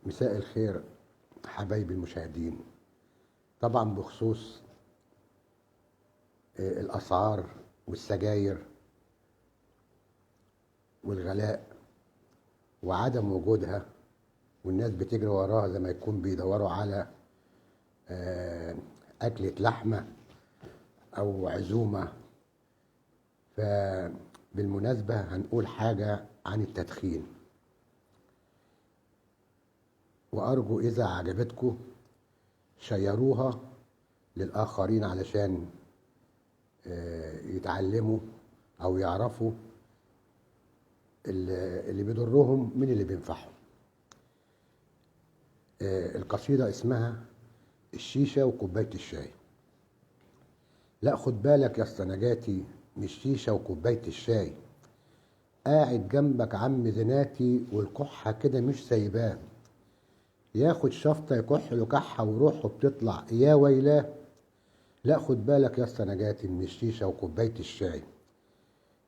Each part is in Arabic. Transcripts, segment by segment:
مساء الخير حبايبي المشاهدين. طبعا بخصوص الأسعار والسجاير والغلاء وعدم وجودها، والناس بتجري وراها زي ما يكون بيدوروا على أكلة لحمة أو عزومة. فبالمناسبة هنقول حاجة عن التدخين، وأرجو إذا عجبتكم شيروها للآخرين علشان يتعلموا أو يعرفوا اللي بيضرهم من اللي بينفعهم. القصيدة اسمها الشيشة وكوباية الشاي. لا خد بالك يا اسطى نجاتي، مش شيشة وكوباية الشاي، قاعد جنبك عم زناتي والكحة كده مش سايباه، ياخد شفطة يكح له كحة وروحه بتطلع يا ويلاه. لا خد بالك يا اسطى نجاتي من الشيشة وكوباية الشاي،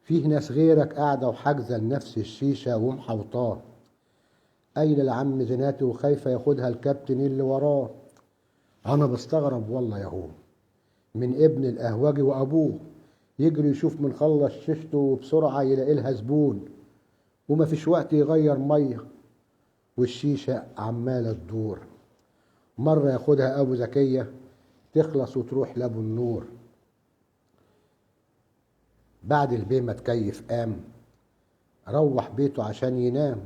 فيه ناس غيرك قاعدة وحاجزة لنفس الشيشة ومحوطاه، قايلة لعم زناتي وخايفة ياخدها الكابتن اللي وراه. أنا بستغرب والله ياهو من ابن القهوجي وأبوه، يجري يشوف من خلص شيشته وبسرعة يلاقي لها زبون، وما فيش وقت يغير مية والشيشة عمالة تدور. مرة ياخدها أبو زكية تخلص وتروح لأبو النور. بعد البيه ما تكيف قام روح بيته عشان ينام،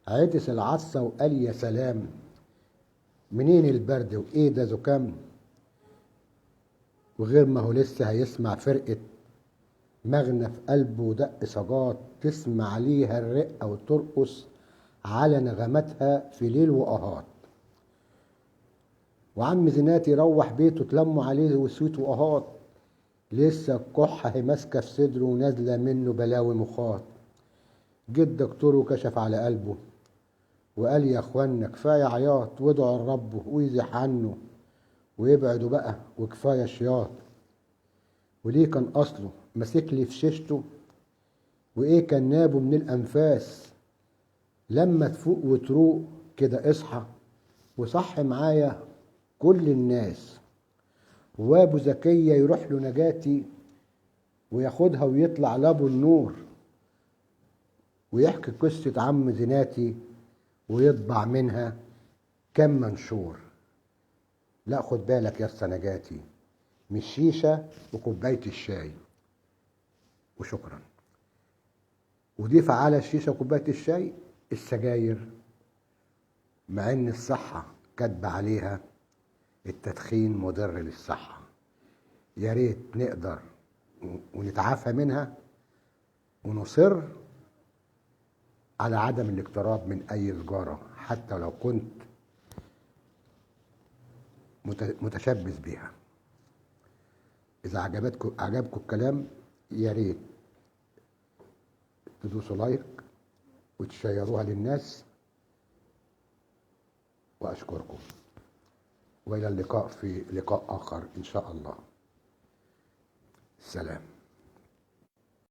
عطس العطسة وقال يا سلام، منين البرد وايه ده زكام. وغير ما هو لسه هيسمع فرقة مغنى في قلبه ودق صاجات تسمع ليها الرقة وترقص على نغماتها في ليل وقهات. وعم زناتي روح بيته تلموا عليه وسويت وقهات، لسه الكحة هي ماسكة في صدره ونازلة منه بلاوي مخاط. جه الدكتور وكشف على قلبه وقال يا اخوانا كفاية عياط، وادعوا لربه ويزح عنه ويبعدوا بقى وكفاية شياط. وليه كان أصله ماسك لي في شيشته، وإيه كان نابه من الأنفاس. لما تفوق وتروق كده اصحى وصح معايا كل الناس. وابو زكية يروح له نجاتي وياخدها ويطلع لابو النور، ويحكي قصة عم زناتي ويطبع منها كم منشور. لا خد بالك يا اسطى نجاتي، مش شيشة وكوباية الشاي. وشكرا. وضيف على الشيشة وكوباية الشاي السجاير، مع ان الصحة كاتبة عليها التدخين مضر للصحة. يا ريت نقدر ونتعافى منها ونصر على عدم الاقتراب من اي سجارة حتى لو كنت متشبث بيها. اذا عجبكم الكلام يا ريت تدوسوا لايك وتشيروها للناس، واشكركم، والى اللقاء في لقاء اخر ان شاء الله. سلام.